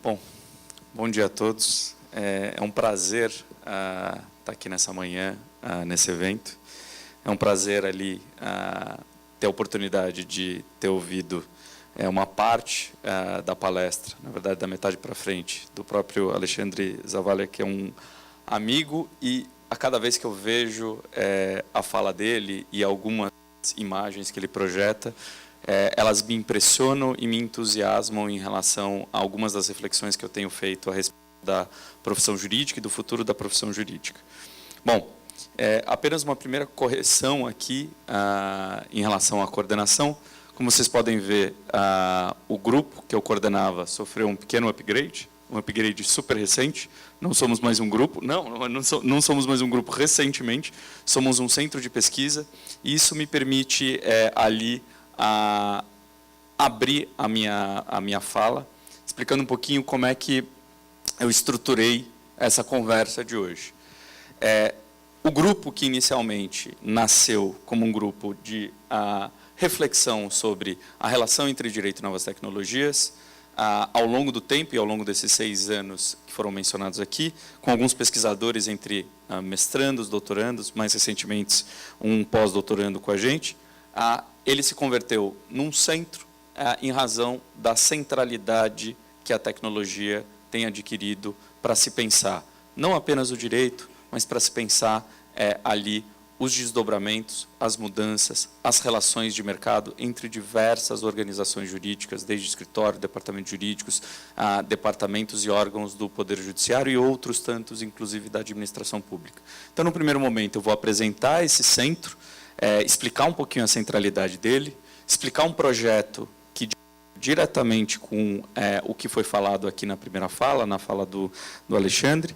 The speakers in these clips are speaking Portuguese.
Bom, bom dia a todos. É um prazer estar aqui nessa manhã, nesse evento. É um prazer ali ter a oportunidade de ter ouvido uma parte da palestra, na verdade da metade para frente, do próprio Alexandre Zavalha, que é um amigo, e a cada vez que eu vejo a fala dele e algumas imagens que ele projeta, elas me impressionam e me entusiasmam em relação a algumas das reflexões que eu tenho feito a respeito da profissão jurídica e do futuro da profissão jurídica. Bom, apenas uma primeira correção aqui em relação à coordenação. Como vocês podem ver, o grupo que eu coordenava sofreu um pequeno upgrade super recente. Não somos mais um grupo, não somos mais um grupo recentemente, somos um centro de pesquisa, e isso me permite ali abrir a minha fala, explicando um pouquinho como é que eu estruturei essa conversa de hoje. O grupo que inicialmente nasceu como um grupo de reflexão sobre a relação entre direito e novas tecnologias, ao longo do tempo e ao longo desses 6 anos que foram mencionados aqui, com alguns pesquisadores entre mestrandos, doutorandos, mais recentemente um pós-doutorando com a gente, ele se converteu num centro em razão da centralidade que a tecnologia tem adquirido para se pensar, não apenas o direito, mas para se pensar ali os desdobramentos, as mudanças, as relações de mercado entre diversas organizações jurídicas, desde escritório, departamentos jurídicos, departamentos e órgãos do Poder Judiciário e outros tantos, inclusive da administração pública. Então, no primeiro momento, eu vou apresentar esse centro, explicar um pouquinho a centralidade dele, explicar um projeto que diretamente com o que foi falado aqui na primeira fala, na fala do Alexandre,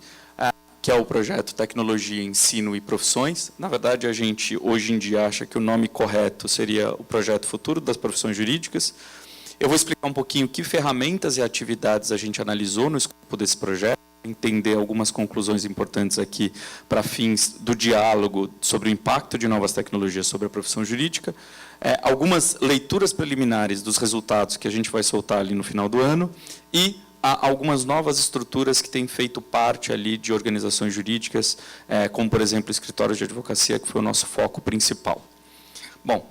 que é o projeto Tecnologia, Ensino e Profissões. Na verdade, a gente hoje em dia acha que o nome correto seria o Projeto Futuro das Profissões Jurídicas. Eu vou explicar um pouquinho que ferramentas e atividades a gente analisou no escopo desse projeto, entender algumas conclusões importantes aqui para fins do diálogo sobre o impacto de novas tecnologias sobre a profissão jurídica, algumas leituras preliminares dos resultados que a gente vai soltar ali no final do ano e há algumas novas estruturas que têm feito parte ali de organizações jurídicas, como, por exemplo, o escritório de advocacia, que foi o nosso foco principal. Bom,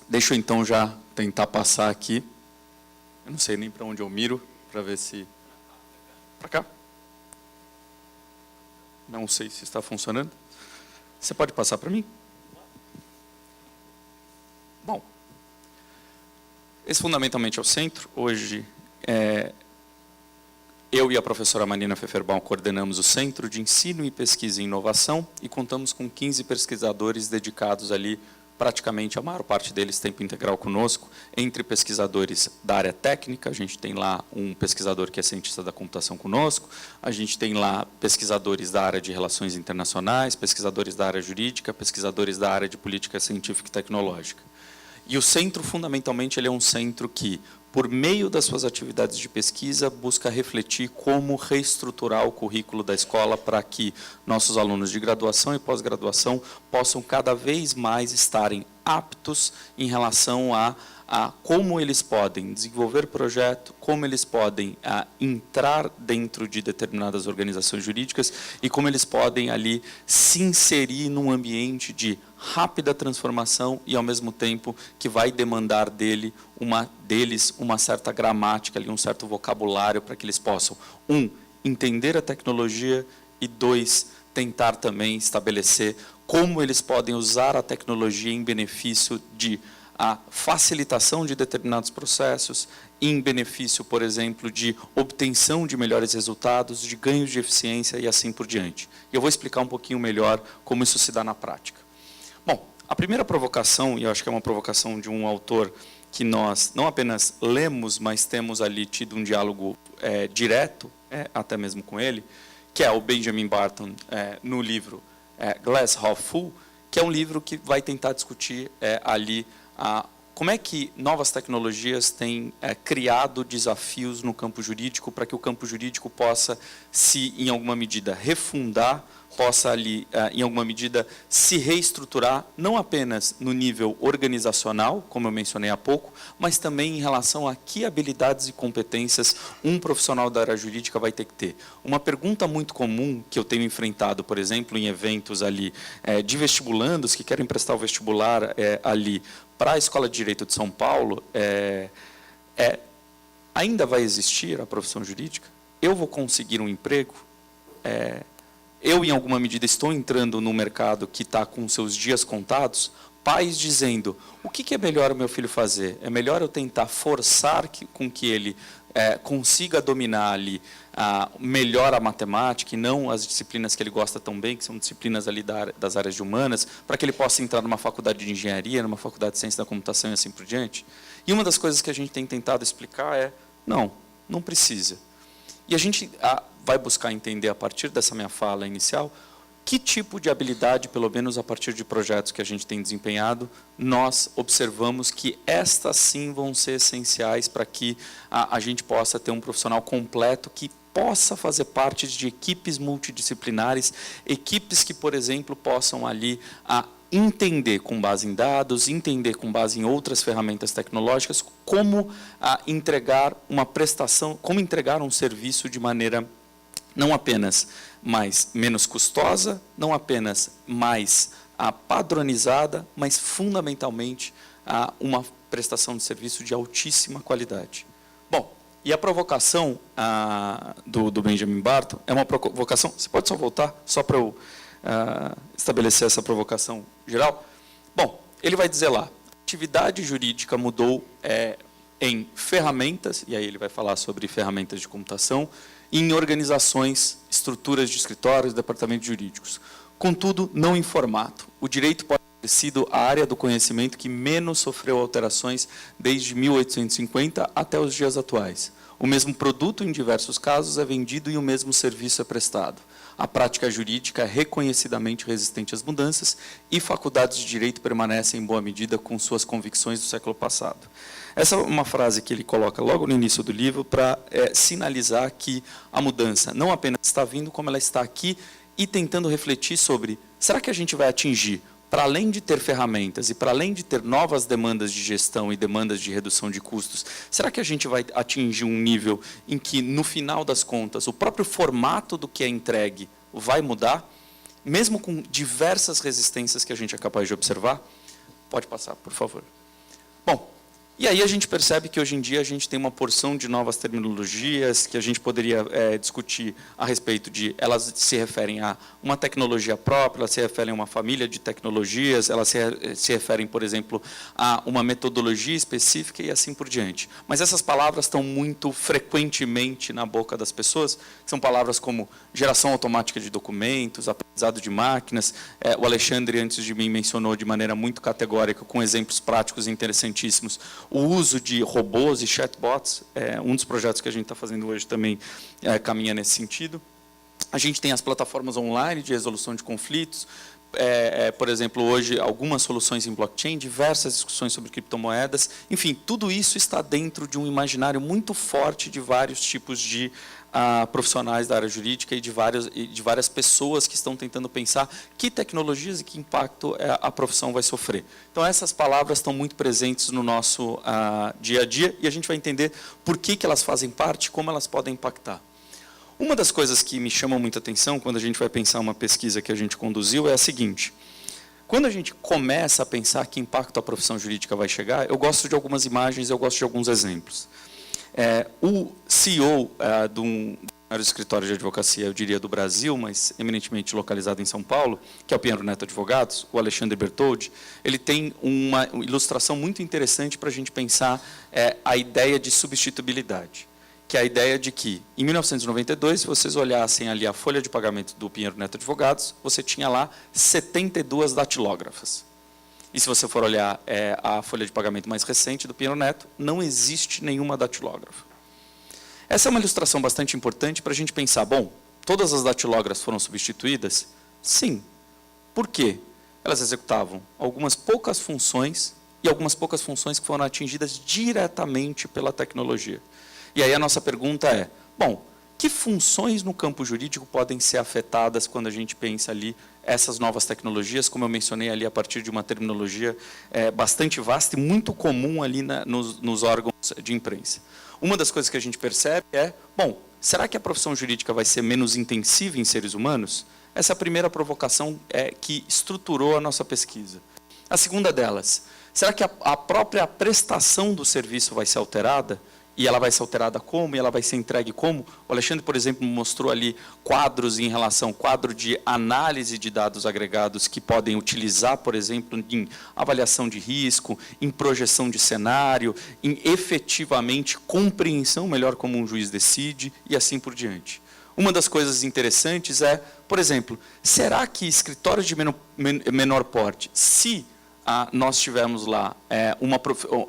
deixa eu então já tentar passar aqui. Eu não sei nem para onde eu miro, para ver se... Para cá? Não sei se está funcionando. Você pode passar para mim? Bom, esse fundamentalmente é o centro. Hoje, eu e a professora Marina Pfefferbaum coordenamos o Centro de Ensino e Pesquisa e Inovação e contamos com 15 pesquisadores dedicados ali, praticamente a maior parte deles tempo integral conosco, entre pesquisadores da área técnica. A gente tem lá um pesquisador que é cientista da computação conosco, a gente tem lá pesquisadores da área de relações internacionais, pesquisadores da área jurídica, pesquisadores da área de política científica e tecnológica. E o centro, fundamentalmente, ele é um centro que, por meio das suas atividades de pesquisa, busca refletir como reestruturar o currículo da escola para que nossos alunos de graduação e pós-graduação possam cada vez mais estarem aptos em relação a como eles podem desenvolver projeto, como eles podem entrar dentro de determinadas organizações jurídicas e como eles podem ali se inserir num ambiente de rápida transformação e, ao mesmo tempo, que vai demandar deles uma certa gramática, ali, um certo vocabulário para que eles possam, entender a tecnologia e, 2, tentar também estabelecer como eles podem usar a tecnologia em benefício de a facilitação de determinados processos, em benefício, por exemplo, de obtenção de melhores resultados, de ganhos de eficiência e assim por diante. E eu vou explicar um pouquinho melhor como isso se dá na prática. Bom, a primeira provocação, e eu acho que é uma provocação de um autor que nós não apenas lemos, mas temos ali tido um diálogo direto, até mesmo com ele, que é o Benjamin Barton, no livro Glass Half Full, que é um livro que vai tentar discutir ali como é que novas tecnologias têm criado desafios no campo jurídico para que o campo jurídico possa se, em alguma medida, refundar, possa ali, em alguma medida, se reestruturar, não apenas no nível organizacional, como eu mencionei há pouco, mas também em relação a que habilidades e competências um profissional da área jurídica vai ter que ter. Uma pergunta muito comum que eu tenho enfrentado, por exemplo, em eventos ali de vestibulandos que querem prestar o vestibular ali para a Escola de Direito de São Paulo, ainda vai existir a profissão jurídica? Eu vou conseguir um emprego? Eu, em alguma medida, estou entrando no mercado que está com seus dias contados? Pais dizendo, o que é melhor o meu filho fazer? É melhor eu tentar forçar com que ele consiga dominar ali melhor a matemática e não as disciplinas que ele gosta tão bem, que são disciplinas ali das áreas de humanas, para que ele possa entrar numa faculdade de engenharia, numa faculdade de ciência da computação e assim por diante? E uma das coisas que a gente tem tentado explicar é, não precisa. E a gente vai buscar entender, a partir dessa minha fala inicial, que tipo de habilidade, pelo menos a partir de projetos que a gente tem desempenhado, nós observamos que estas sim vão ser essenciais para que a gente possa ter um profissional completo que possa fazer parte de equipes multidisciplinares, equipes que, por exemplo, possam ali entender com base em dados, entender com base em outras ferramentas tecnológicas, como entregar uma prestação, como entregar um serviço de maneira não apenas menos custosa, não apenas mais padronizada, mas fundamentalmente uma prestação de serviço de altíssima qualidade. Bom, e a provocação do Benjamin Barton é uma provocação, você pode só voltar, só para eu estabelecer essa provocação geral? Bom, ele vai dizer lá, a atividade jurídica mudou em ferramentas, e aí ele vai falar sobre ferramentas de computação, em organizações, estruturas de escritórios, departamentos jurídicos. Contudo, não em formato. O direito pode ter sido a área do conhecimento que menos sofreu alterações desde 1850 até os dias atuais. O mesmo produto, em diversos casos, é vendido e o mesmo serviço é prestado. A prática jurídica é reconhecidamente resistente às mudanças e faculdades de direito permanecem em boa medida com suas convicções do século passado. Essa é uma frase que ele coloca logo no início do livro para sinalizar que a mudança não apenas está vindo, como ela está aqui e tentando refletir sobre, será que a gente vai atingir, para além de ter ferramentas e para além de ter novas demandas de gestão e demandas de redução de custos, será que a gente vai atingir um nível em que, no final das contas, o próprio formato do que é entregue vai mudar, mesmo com diversas resistências que a gente é capaz de observar? Pode passar, por favor. Bom, e aí a gente percebe que hoje em dia a gente tem uma porção de novas terminologias que a gente poderia discutir a respeito de, elas se referem a uma tecnologia própria, elas se referem a uma família de tecnologias, elas se referem, por exemplo, a uma metodologia específica e assim por diante. Mas essas palavras estão muito frequentemente na boca das pessoas, são palavras como geração automática de documentos, aprendizado de máquinas. O Alexandre, antes de mim, mencionou de maneira muito categórica, com exemplos práticos interessantíssimos, o uso de robôs e chatbots. Um dos projetos que a gente está fazendo hoje também caminha nesse sentido. A gente tem as plataformas online de resolução de conflitos, por exemplo, hoje, algumas soluções em blockchain, diversas discussões sobre criptomoedas. Enfim, tudo isso está dentro de um imaginário muito forte de vários tipos de profissionais da área jurídica e de várias pessoas que estão tentando pensar que tecnologias e que impacto a profissão vai sofrer. Então, essas palavras estão muito presentes no nosso dia a dia e a gente vai entender por que elas fazem parte e como elas podem impactar. Uma das coisas que me chama muita atenção quando a gente vai pensar uma pesquisa que a gente conduziu é a seguinte: quando a gente começa a pensar que impacto a profissão jurídica vai chegar, eu gosto de algumas imagens, eu gosto de alguns exemplos. O CEO de um escritório de advocacia, eu diria do Brasil, mas eminentemente localizado em São Paulo, que é o Pinheiro Neto Advogados, o Alexandre Bertoldi, ele tem uma ilustração muito interessante para a gente pensar a ideia de substituibilidade, que é a ideia de que, em 1992, se vocês olhassem ali a folha de pagamento do Pinheiro Neto Advogados, você tinha lá 72 datilógrafas. E se você for olhar a folha de pagamento mais recente do Pinheiro Neto, não existe nenhuma datilógrafa. Essa é uma ilustração bastante importante para a gente pensar, bom, todas as datilógrafas foram substituídas? Sim. Por quê? Elas executavam algumas poucas funções e algumas poucas funções que foram atingidas diretamente pela tecnologia. E aí a nossa pergunta é, bom, que funções no campo jurídico podem ser afetadas quando a gente pensa ali essas novas tecnologias, como eu mencionei ali, a partir de uma terminologia bastante vasta e muito comum ali nos órgãos de imprensa. Uma das coisas que a gente percebe é, bom, será que a profissão jurídica vai ser menos intensiva em seres humanos? Essa é a primeira provocação que estruturou a nossa pesquisa. A segunda delas, será que a própria prestação do serviço vai ser alterada? E ela vai ser alterada como? E ela vai ser entregue como? O Alexandre, por exemplo, mostrou ali quadro de análise de dados agregados que podem utilizar, por exemplo, em avaliação de risco, em projeção de cenário, em efetivamente compreensão melhor como um juiz decide e assim por diante. Uma das coisas interessantes é, por exemplo, será que escritórios de menor porte, se nós tivermos lá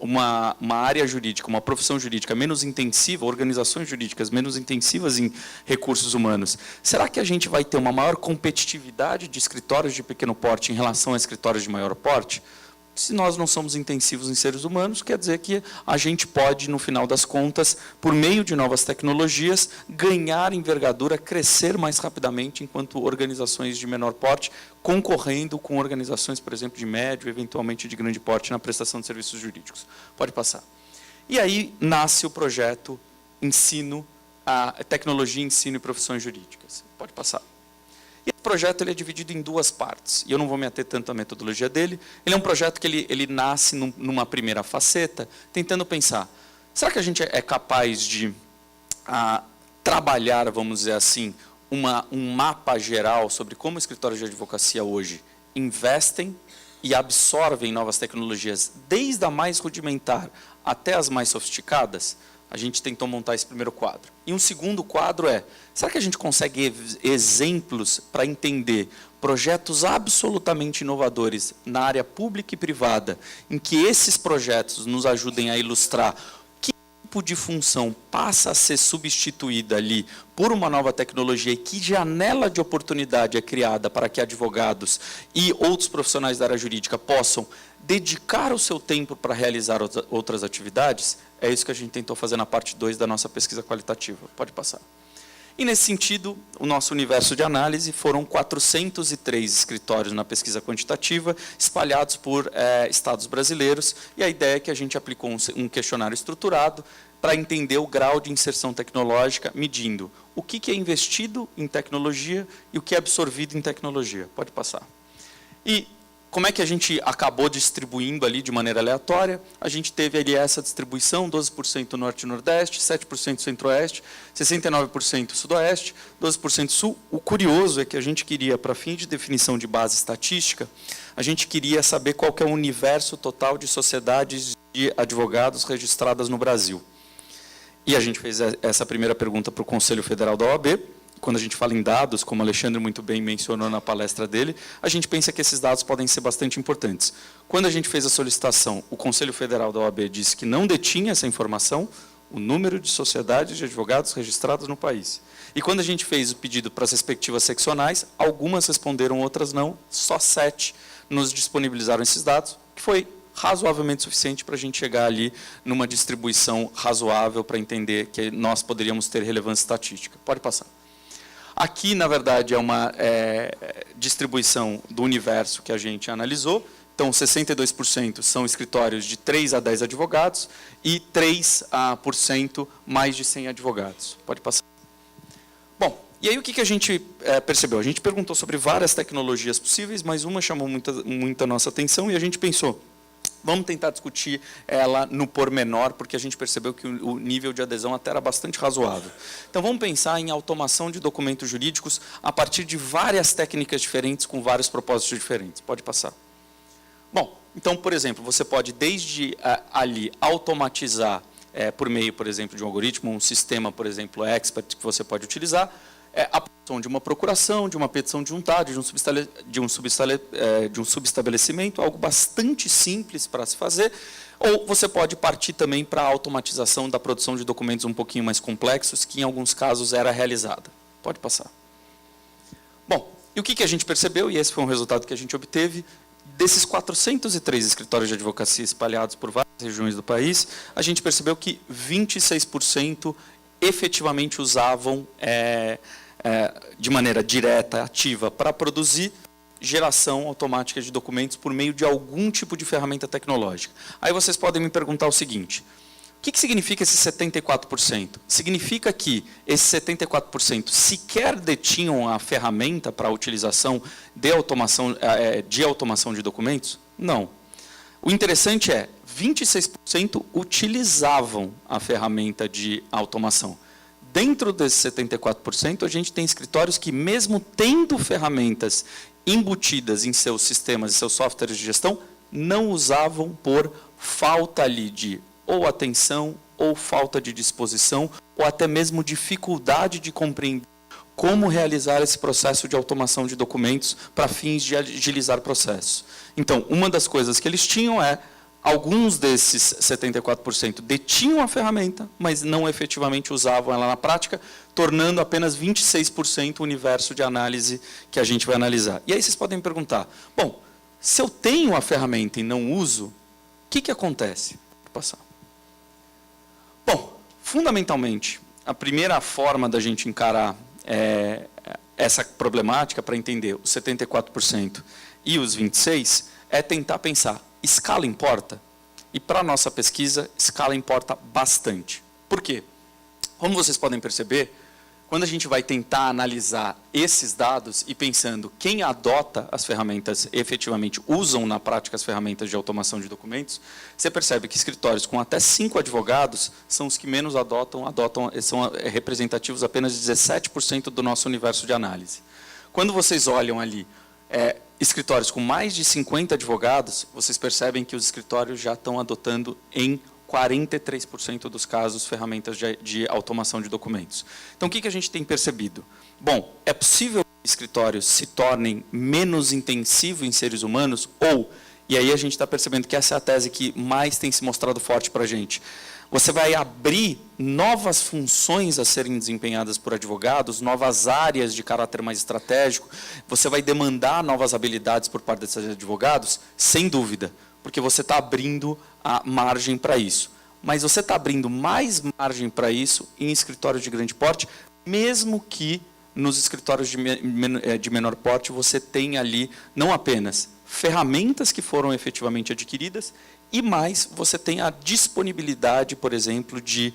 uma área jurídica, uma profissão jurídica menos intensiva, organizações jurídicas menos intensivas em recursos humanos, será que a gente vai ter uma maior competitividade de escritórios de pequeno porte em relação a escritórios de maior porte? Se nós não somos intensivos em seres humanos, quer dizer que a gente pode, no final das contas, por meio de novas tecnologias, ganhar envergadura, crescer mais rapidamente, enquanto organizações de menor porte, concorrendo com organizações, por exemplo, de médio, eventualmente de grande porte, na prestação de serviços jurídicos. Pode passar. E aí nasce o projeto Tecnologia, Ensino e Profissões Jurídicas. Pode passar. E esse projeto ele é dividido em duas partes, e eu não vou me ater tanto à metodologia dele. Ele é um projeto que ele nasce numa primeira faceta, tentando pensar, será que a gente é capaz de trabalhar, vamos dizer assim, um mapa geral sobre como escritórios de advocacia hoje investem e absorvem novas tecnologias, desde a mais rudimentar até as mais sofisticadas? A gente tentou montar esse primeiro quadro. E um segundo quadro será que a gente consegue exemplos para entender projetos absolutamente inovadores na área pública e privada, em que esses projetos nos ajudem a ilustrar que tipo de função passa a ser substituída ali por uma nova tecnologia e que janela de oportunidade é criada para que advogados e outros profissionais da área jurídica possam dedicar o seu tempo para realizar outras atividades? É isso que a gente tentou fazer na parte 2 da nossa pesquisa qualitativa. Pode passar. E, nesse sentido, o nosso universo de análise foram 403 escritórios na pesquisa quantitativa, espalhados por estados brasileiros, e a ideia é que a gente aplicou um questionário estruturado para entender o grau de inserção tecnológica, medindo o que é investido em tecnologia e o que é absorvido em tecnologia. Pode passar. E como é que a gente acabou distribuindo ali de maneira aleatória? A gente teve ali essa distribuição, 12% norte e nordeste, 7% centro-oeste, 69% sudoeste, 12% sul. O curioso é que a gente queria, para fim de definição de base estatística, a gente queria saber qual que é o universo total de sociedades de advogados registradas no Brasil. E a gente fez essa primeira pergunta para o Conselho Federal da OAB. Quando a gente fala em dados, como o Alexandre muito bem mencionou na palestra dele, a gente pensa que esses dados podem ser bastante importantes. Quando a gente fez a solicitação, o Conselho Federal da OAB disse que não detinha essa informação, o número de sociedades de advogados registrados no país. E quando a gente fez o pedido para as respectivas seccionais, algumas responderam, outras não, só 7 nos disponibilizaram esses dados, que foi razoavelmente suficiente para a gente chegar ali numa distribuição razoável para entender que nós poderíamos ter relevância estatística. Pode passar. Aqui, na verdade, é uma distribuição do universo que a gente analisou. Então, 62% são escritórios de 3 a 10 advogados e 3% mais de 100 advogados. Pode passar. Bom, e aí o que a gente percebeu? A gente perguntou sobre várias tecnologias possíveis, mas uma chamou muita nossa atenção e a gente pensou, vamos tentar discutir ela no pormenor, porque a gente percebeu que o nível de adesão até era bastante razoável. Então, vamos pensar em automação de documentos jurídicos a partir de várias técnicas diferentes, com vários propósitos diferentes. Pode passar. Bom, então, por exemplo, você pode, desde ali, automatizar, por meio, por exemplo, de um algoritmo, um sistema, por exemplo, expert, que você pode utilizar, a produção de uma procuração, de uma petição de juntada, de um subestabelecimento, algo bastante simples para se fazer, ou você pode partir também para a automatização da produção de documentos um pouquinho mais complexos, que em alguns casos era realizada. Pode passar. Bom, e o que a gente percebeu, e esse foi um resultado que a gente obteve, desses 403 escritórios de advocacia espalhados por várias regiões do país, a gente percebeu que 26% efetivamente usavam de maneira direta, ativa, para produzir geração automática de documentos por meio de algum tipo de ferramenta tecnológica. Aí vocês podem me perguntar o seguinte: o que significa esse 74%? Significa que esses 74% sequer detinham a ferramenta para a utilização de automação de documentos? Não. O interessante é, 26% utilizavam a ferramenta de automação. Dentro desses 74%, a gente tem escritórios que, mesmo tendo ferramentas embutidas em seus sistemas e seus softwares de gestão, não usavam por falta ali de ou atenção, ou falta de disposição, ou até mesmo dificuldade de compreender como realizar esse processo de automação de documentos para fins de agilizar processos. Então, uma das coisas que eles tinham alguns desses 74% detinham a ferramenta, mas não efetivamente usavam ela na prática, tornando apenas 26% o universo de análise que a gente vai analisar. E aí vocês podem me perguntar, bom, se eu tenho a ferramenta e não uso, o que acontece? Vou passar. Bom, fundamentalmente, a primeira forma da gente encarar essa problemática para entender os 74% e os 26% é tentar pensar, escala importa? E para a nossa pesquisa, escala importa bastante. Por quê? Como vocês podem perceber, quando a gente vai tentar analisar esses dados e pensando quem adota as ferramentas, efetivamente usam na prática as ferramentas de automação de documentos, você percebe que escritórios com até 5 advogados são os que menos adotam, são representativos apenas de 17% do nosso universo de análise. Quando vocês olham ali escritórios com mais de 50 advogados, vocês percebem que os escritórios já estão adotando em 43% dos casos, ferramentas de automação de documentos. Então, o que a gente tem percebido? Bom, é possível que escritórios se tornem menos intensivos em seres humanos? Ou, e aí a gente está percebendo que essa é a tese que mais tem se mostrado forte para a gente, você vai abrir novas funções a serem desempenhadas por advogados, novas áreas de caráter mais estratégico, você vai demandar novas habilidades por parte desses advogados? Sem dúvida, porque você está abrindo a margem para isso. Mas você está abrindo mais margem para isso em escritórios de grande porte, mesmo que nos escritórios de menor porte você tenha ali não apenas ferramentas que foram efetivamente adquiridas, e mais você tem a disponibilidade, por exemplo, de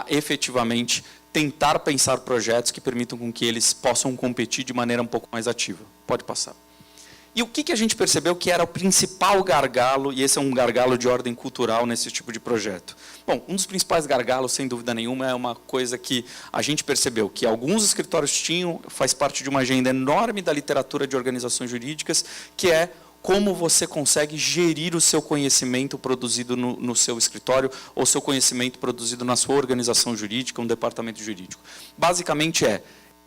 efetivamente tentar pensar projetos que permitam com que eles possam competir de maneira um pouco mais ativa. Pode passar. E o que a gente percebeu que era o principal gargalo, e esse é um gargalo de ordem cultural nesse tipo de projeto? Bom, um dos principais gargalos, sem dúvida nenhuma, é uma coisa que a gente percebeu que alguns escritórios tinham, faz parte de uma agenda enorme da literatura de organizações jurídicas, que é como você consegue gerir o seu conhecimento produzido no seu escritório, ou seu conhecimento produzido na sua organização jurídica, um departamento jurídico. Basicamente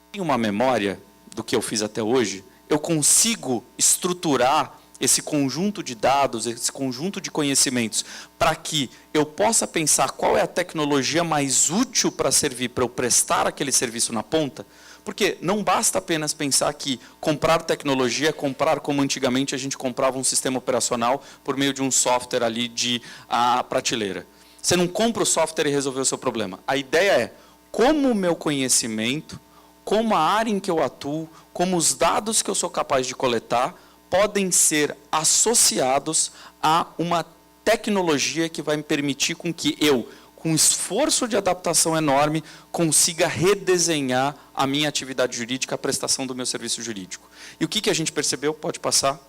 tem uma memória do que eu fiz até hoje, eu consigo estruturar esse conjunto de dados, esse conjunto de conhecimentos, para que eu possa pensar qual é a tecnologia mais útil para servir, para eu prestar aquele serviço na ponta? Porque não basta apenas pensar que comprar tecnologia é comprar como antigamente a gente comprava um sistema operacional por meio de um software ali de prateleira. Você não compra o software e resolveu o seu problema. A ideia é como o meu conhecimento, como a área em que eu atuo, como os dados que eu sou capaz de coletar, podem ser associados a uma tecnologia que vai me permitir com que eu, com esforço de adaptação enorme, consiga redesenhar a minha atividade jurídica, a prestação do meu serviço jurídico. E o que a gente percebeu? Pode passar.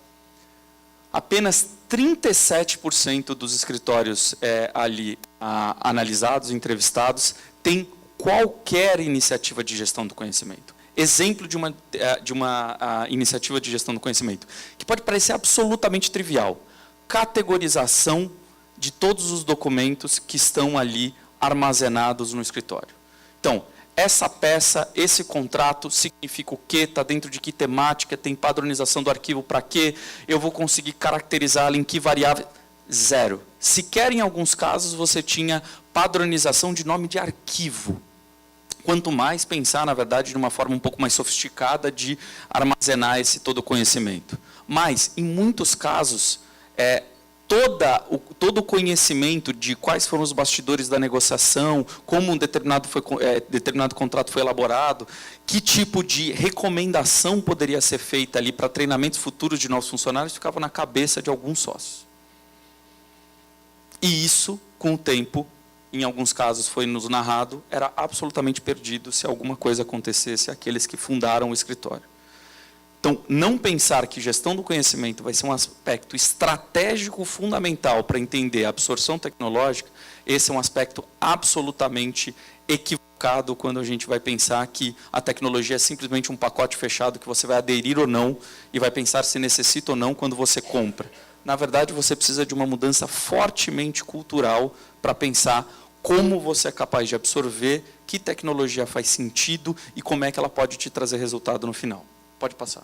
Apenas 37% dos escritórios ali analisados, entrevistados, têm qualquer iniciativa de gestão do conhecimento. Exemplo de uma iniciativa de gestão do conhecimento, que pode parecer absolutamente trivial. Categorização de todos os documentos que estão ali armazenados no escritório. Então, essa peça, esse contrato significa o quê? Está dentro de que temática? Tem padronização do arquivo para quê? Eu vou conseguir caracterizá-lo em que variável? Zero. Sequer em alguns casos você tinha padronização de nome de arquivo. Quanto mais pensar, na verdade, de uma forma um pouco mais sofisticada de armazenar esse todo o conhecimento. Mas, em muitos casos, todo o conhecimento de quais foram os bastidores da negociação, como um determinado contrato foi elaborado, que tipo de recomendação poderia ser feita ali para treinamentos futuros de novos funcionários, ficava na cabeça de alguns sócios. E isso, com o tempo, em alguns casos foi nos narrado, era absolutamente perdido se alguma coisa acontecesse àqueles que fundaram o escritório. Então, não pensar que gestão do conhecimento vai ser um aspecto estratégico fundamental para entender a absorção tecnológica, esse é um aspecto absolutamente equivocado quando a gente vai pensar que a tecnologia é simplesmente um pacote fechado que você vai aderir ou não e vai pensar se necessita ou não quando você compra. Na verdade, você precisa de uma mudança fortemente cultural para pensar como você é capaz de absorver, que tecnologia faz sentido e como é que ela pode te trazer resultado no final. Pode passar.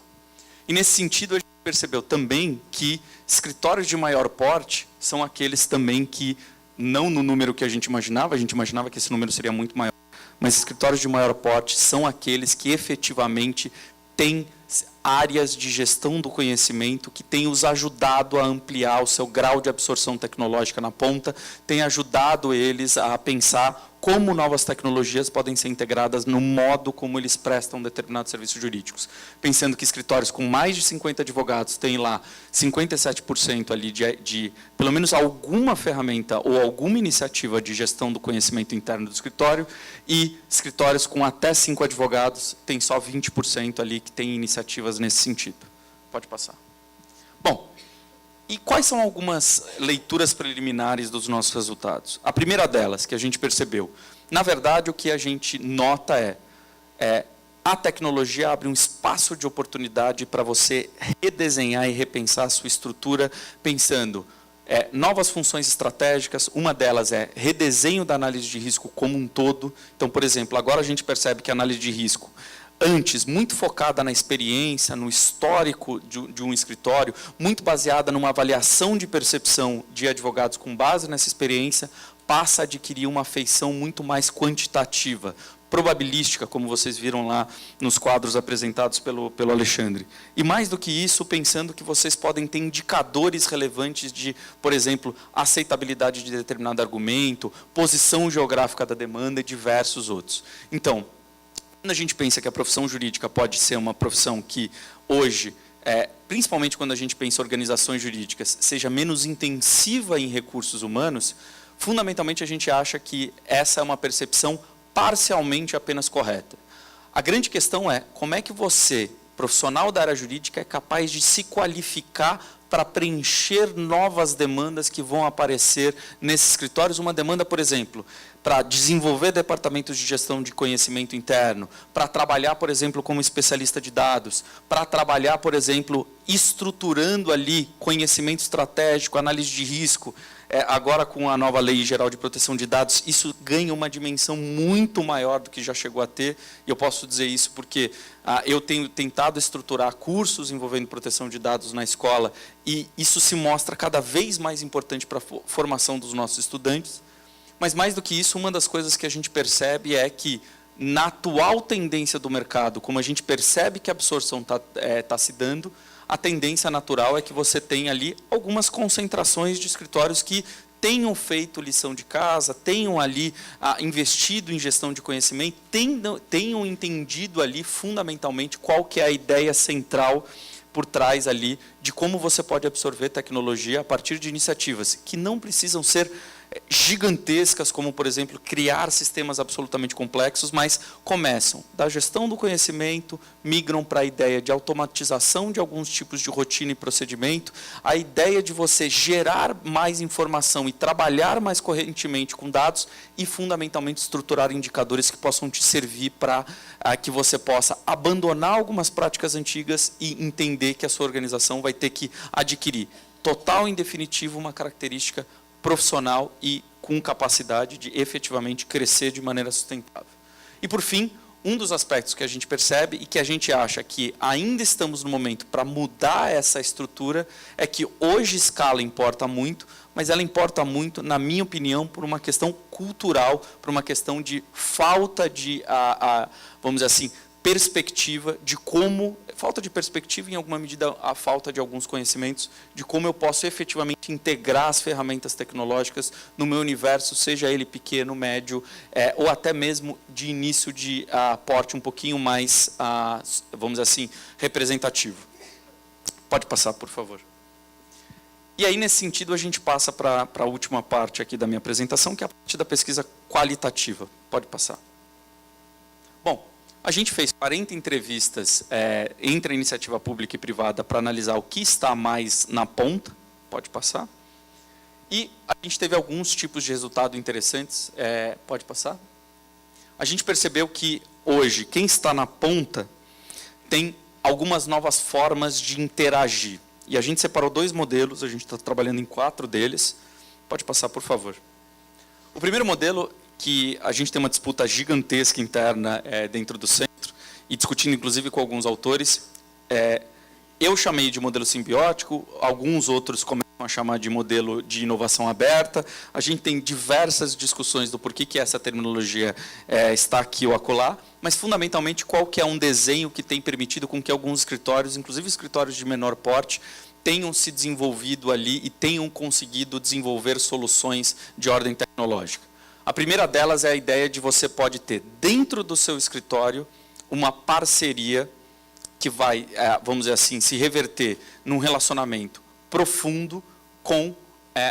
E nesse sentido, a gente percebeu também que escritórios de maior porte são aqueles também que, não no número que a gente imaginava que esse número seria muito maior, mas escritórios de maior porte são aqueles que efetivamente têm áreas de gestão do conhecimento que têm os ajudado a ampliar o seu grau de absorção tecnológica na ponta, têm ajudado eles a pensar como novas tecnologias podem ser integradas no modo como eles prestam determinados serviços jurídicos. Pensando que escritórios com mais de 50 advogados têm lá 57% ali de pelo menos alguma ferramenta ou alguma iniciativa de gestão do conhecimento interno do escritório, e escritórios com até 5 advogados têm só 20% ali que têm iniciativas nesse sentido. Pode passar. Bom, e quais são algumas leituras preliminares dos nossos resultados? A primeira delas, que a gente percebeu, na verdade, o que a gente nota é a tecnologia abre um espaço de oportunidade para você redesenhar e repensar a sua estrutura, pensando novas funções estratégicas. Uma delas é redesenho da análise de risco como um todo. Então, por exemplo, agora a gente percebe que a análise de risco, antes, muito focada na experiência, no histórico de um escritório, muito baseada numa avaliação de percepção de advogados com base nessa experiência, passa a adquirir uma feição muito mais quantitativa, probabilística, como vocês viram lá nos quadros apresentados pelo Alexandre. E mais do que isso, pensando que vocês podem ter indicadores relevantes de, por exemplo, aceitabilidade de determinado argumento, posição geográfica da demanda e diversos outros. Então, quando a gente pensa que a profissão jurídica pode ser uma profissão que hoje, principalmente quando a gente pensa em organizações jurídicas, seja menos intensiva em recursos humanos, fundamentalmente a gente acha que essa é uma percepção parcialmente apenas correta. A grande questão é como é que você, profissional da área jurídica, é capaz de se qualificar para preencher novas demandas que vão aparecer nesses escritórios. Uma demanda, por exemplo, para desenvolver departamentos de gestão de conhecimento interno, para trabalhar, por exemplo, como especialista de dados, para trabalhar, por exemplo, estruturando ali conhecimento estratégico, análise de risco. Agora, com a nova Lei Geral de Proteção de Dados, isso ganha uma dimensão muito maior do que já chegou a ter, e eu posso dizer isso porque eu tenho tentado estruturar cursos envolvendo proteção de dados na escola, e isso se mostra cada vez mais importante para a formação dos nossos estudantes. Mas, mais do que isso, uma das coisas que a gente percebe é que, na atual tendência do mercado, como a gente percebe que a absorção está se dando, a tendência natural é que você tenha ali algumas concentrações de escritórios que tenham feito lição de casa, tenham ali investido em gestão de conhecimento, tenham entendido ali fundamentalmente qual que é a ideia central por trás ali de como você pode absorver tecnologia a partir de iniciativas que não precisam ser gigantescas, como, por exemplo, criar sistemas absolutamente complexos, mas começam da gestão do conhecimento, migram para a ideia de automatização de alguns tipos de rotina e procedimento, a ideia de você gerar mais informação e trabalhar mais correntemente com dados e, fundamentalmente, estruturar indicadores que possam te servir para que você possa abandonar algumas práticas antigas e entender que a sua organização vai ter que adquirir, total e em definitivo, uma característica profissional e com capacidade de efetivamente crescer de maneira sustentável. E, por fim, um dos aspectos que a gente percebe e que a gente acha que ainda estamos no momento para mudar essa estrutura é que hoje escala importa muito, mas ela importa muito, na minha opinião, por uma questão cultural, por uma questão de falta de, vamos dizer assim, perspectiva de como, falta de perspectiva, em alguma medida, a falta de alguns conhecimentos, de como eu posso efetivamente integrar as ferramentas tecnológicas no meu universo, seja ele pequeno, médio, ou até mesmo de início de porte um pouquinho mais, vamos dizer assim, representativo. Pode passar, por favor. E aí, nesse sentido, a gente passa para a última parte aqui da minha apresentação, que é a parte da pesquisa qualitativa. Pode passar. Bom, a gente fez 40 entrevistas entre a iniciativa pública e privada para analisar o que está mais na ponta. Pode passar. E a gente teve alguns tipos de resultado interessantes. Pode passar. A gente percebeu que, hoje, quem está na ponta tem algumas novas formas de interagir. E a gente separou 2 modelos, a gente está trabalhando em 4 deles. Pode passar, por favor. O primeiro modelo, que a gente tem uma disputa gigantesca interna dentro do centro, e discutindo inclusive com alguns autores, eu chamei de modelo simbiótico, alguns outros começam a chamar de modelo de inovação aberta. A gente tem diversas discussões do porquê que essa terminologia está aqui ou acolá, mas fundamentalmente qual que é um desenho que tem permitido com que alguns escritórios, inclusive escritórios de menor porte, tenham se desenvolvido ali e tenham conseguido desenvolver soluções de ordem tecnológica. A primeira delas é a ideia de você pode ter dentro do seu escritório uma parceria que vai, vamos dizer assim, se reverter num relacionamento profundo com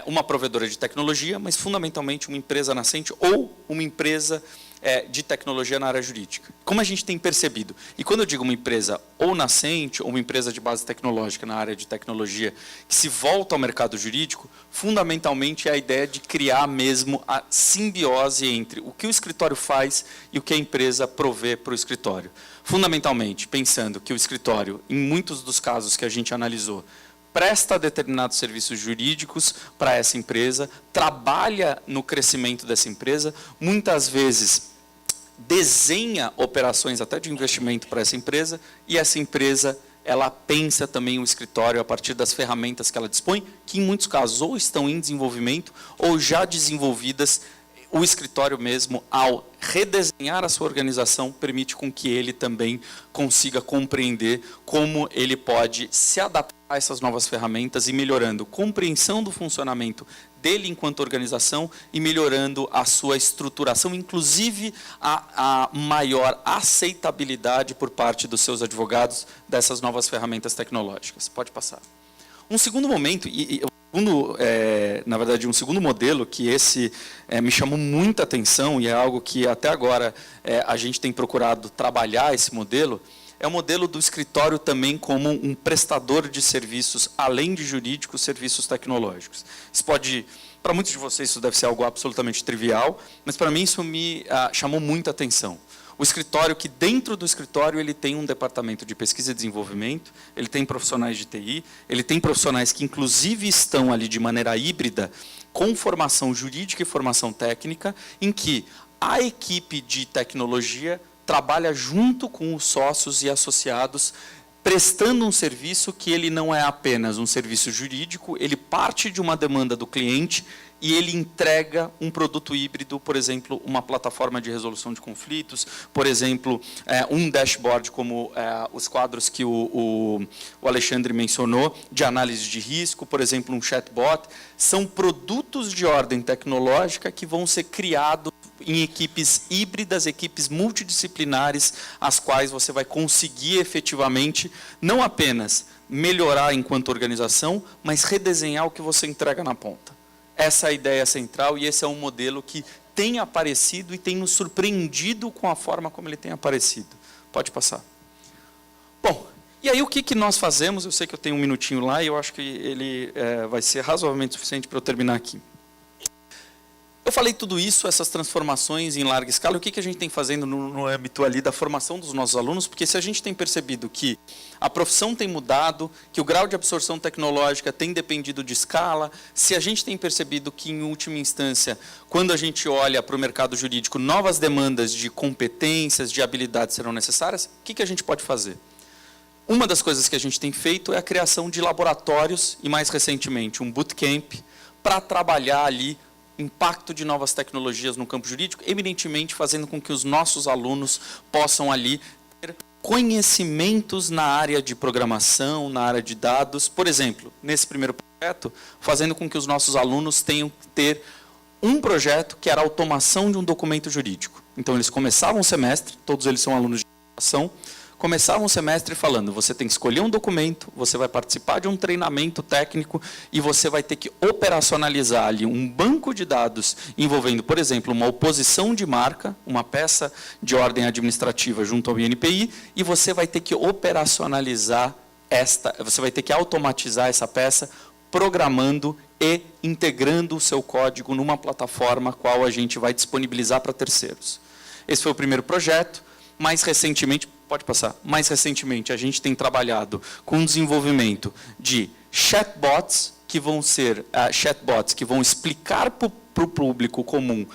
uma provedora de tecnologia, mas fundamentalmente uma empresa nascente ou uma empresa de tecnologia na área jurídica. Como a gente tem percebido, e quando eu digo uma empresa ou nascente, ou uma empresa de base tecnológica na área de tecnologia, que se volta ao mercado jurídico, fundamentalmente é a ideia de criar mesmo a simbiose entre o que o escritório faz e o que a empresa provê para o escritório. Fundamentalmente, pensando que o escritório, em muitos dos casos que a gente analisou, presta determinados serviços jurídicos para essa empresa, trabalha no crescimento dessa empresa, muitas vezes desenha operações até de investimento para essa empresa, e essa empresa ela pensa também o escritório a partir das ferramentas que ela dispõe, que em muitos casos ou estão em desenvolvimento ou já desenvolvidas. O escritório mesmo, ao redesenhar a sua organização, permite com que ele também consiga compreender como ele pode se adaptar a essas novas ferramentas e melhorando a compreensão do funcionamento dele enquanto organização e melhorando a sua estruturação, inclusive a maior aceitabilidade por parte dos seus advogados dessas novas ferramentas tecnológicas. Pode passar. Um segundo momento, na verdade, um segundo modelo que esse me chamou muita atenção e é algo que até agora a gente tem procurado trabalhar esse modelo, é o modelo do escritório também como um prestador de serviços, além de jurídicos, serviços tecnológicos. Isso pode, para muitos de vocês isso deve ser algo absolutamente trivial, mas para mim isso me chamou muita atenção. O escritório, que dentro do escritório ele tem um departamento de pesquisa e desenvolvimento, ele tem profissionais de TI, ele tem profissionais que inclusive estão ali de maneira híbrida, com formação jurídica e formação técnica, em que a equipe de tecnologia trabalha junto com os sócios e associados, prestando um serviço que ele não é apenas um serviço jurídico, ele parte de uma demanda do cliente e ele entrega um produto híbrido, por exemplo, uma plataforma de resolução de conflitos, por exemplo, um dashboard como os quadros que o Alexandre mencionou, de análise de risco, por exemplo, um chatbot. São produtos de ordem tecnológica que vão ser criados em equipes híbridas, equipes multidisciplinares, as quais você vai conseguir efetivamente, não apenas melhorar enquanto organização, mas redesenhar o que você entrega na ponta. Essa é a ideia central e esse é um modelo que tem aparecido e tem nos surpreendido com a forma como ele tem aparecido. Pode passar. Bom, e aí o que nós fazemos? Eu sei que eu tenho um minutinho lá e eu acho que ele vai ser razoavelmente suficiente para eu terminar aqui. Eu falei tudo isso, essas transformações em larga escala, o que a gente tem fazendo no âmbito ali da formação dos nossos alunos, porque se a gente tem percebido que a profissão tem mudado, que o grau de absorção tecnológica tem dependido de escala, se a gente tem percebido que, em última instância, quando a gente olha para o mercado jurídico, novas demandas de competências, de habilidades serão necessárias, o que a gente pode fazer? Uma das coisas que a gente tem feito é a criação de laboratórios e, mais recentemente, um bootcamp para trabalhar ali impacto de novas tecnologias no campo jurídico, eminentemente fazendo com que os nossos alunos possam ali ter conhecimentos na área de programação, na área de dados. Por exemplo, nesse primeiro projeto, fazendo com que os nossos alunos tenham que ter um projeto que era a automação de um documento jurídico. Então, eles começavam o semestre, todos eles são alunos de educação, começavam o semestre falando, você tem que escolher um documento, você vai participar de um treinamento técnico e você vai ter que operacionalizar ali um banco de dados envolvendo, por exemplo, uma oposição de marca, uma peça de ordem administrativa junto ao INPI, e você vai ter que operacionalizar você vai ter que automatizar essa peça, programando e integrando o seu código numa plataforma qual a gente vai disponibilizar para terceiros. Esse foi o primeiro projeto. Mais recentemente, pode passar, mais recentemente a gente tem trabalhado com o desenvolvimento de chatbots que vão explicar para o público comum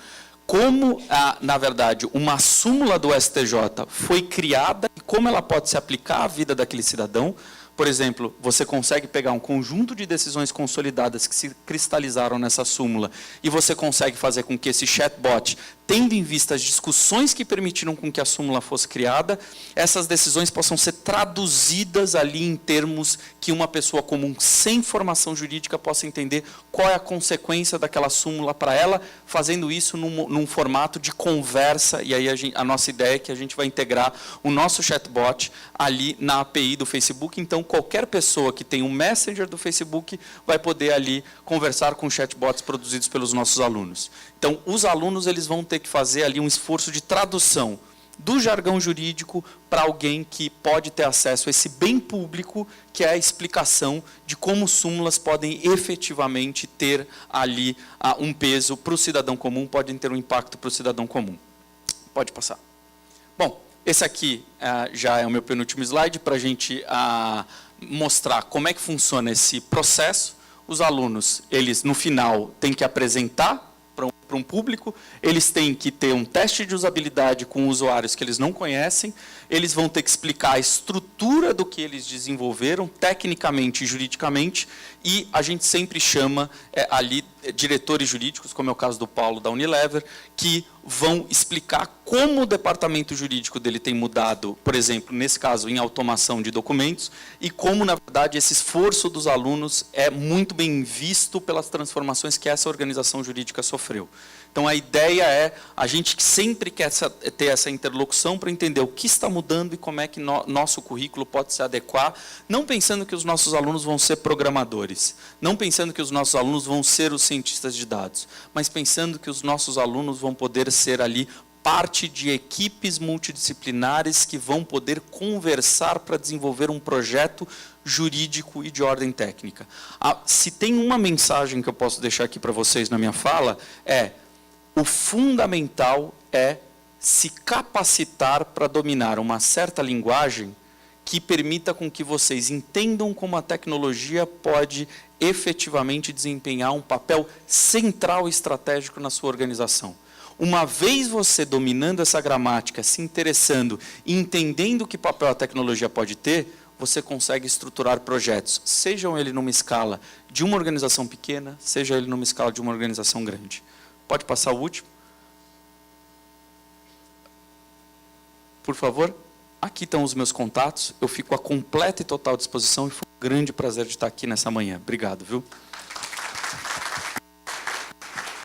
como, na verdade, uma súmula do STJ foi criada e como ela pode se aplicar à vida daquele cidadão. Por exemplo, você consegue pegar um conjunto de decisões consolidadas que se cristalizaram nessa súmula e você consegue fazer com que esse chatbot, tendo em vista as discussões que permitiram com que a súmula fosse criada, essas decisões possam ser traduzidas ali em termos que uma pessoa comum, sem formação jurídica, possa entender qual é a consequência daquela súmula para ela, fazendo isso num formato de conversa. E aí a nossa ideia é que a gente vai integrar o nosso chatbot ali na API do Facebook. Então, qualquer pessoa que tem um Messenger do Facebook vai poder ali conversar com chatbots produzidos pelos nossos alunos. Então, os alunos eles vão ter que fazer ali um esforço de tradução do jargão jurídico para alguém que pode ter acesso a esse bem público, que é a explicação de como súmulas podem efetivamente ter ali um peso para o cidadão comum, podem ter um impacto para o cidadão comum. Pode passar. Bom, esse aqui já é o meu penúltimo slide para a gente mostrar como é que funciona esse processo. Os alunos, eles no final têm que apresentar para um público, eles têm que ter um teste de usabilidade com usuários que eles não conhecem, eles vão ter que explicar a estrutura do que eles desenvolveram, tecnicamente e juridicamente, e a gente sempre chama ali diretores jurídicos, como é o caso do Paulo da Unilever, que vão explicar como o departamento jurídico dele tem mudado, por exemplo, nesse caso, em automação de documentos, e como, na verdade, esse esforço dos alunos é muito bem visto pelas transformações que essa organização jurídica sofreu. Então, a ideia é, a gente sempre quer ter essa interlocução para entender o que está mudando e como é que nosso currículo pode se adequar, não pensando que os nossos alunos vão ser programadores, não pensando que os nossos alunos vão ser os cientistas de dados, mas pensando que os nossos alunos vão poder ser ali parte de equipes multidisciplinares que vão poder conversar para desenvolver um projeto jurídico e de ordem técnica. Se tem uma mensagem que eu posso deixar aqui para vocês na minha fala, o fundamental é se capacitar para dominar uma certa linguagem que permita com que vocês entendam como a tecnologia pode efetivamente desempenhar um papel central e estratégico na sua organização. Uma vez você dominando essa gramática, se interessando e entendendo que papel a tecnologia pode ter, você consegue estruturar projetos, sejam ele numa escala de uma organização pequena, seja ele numa escala de uma organização grande. Pode passar o último? Por favor. Aqui estão os meus contatos. Eu fico à completa e total disposição e foi um grande prazer de estar aqui nessa manhã. Obrigado, viu?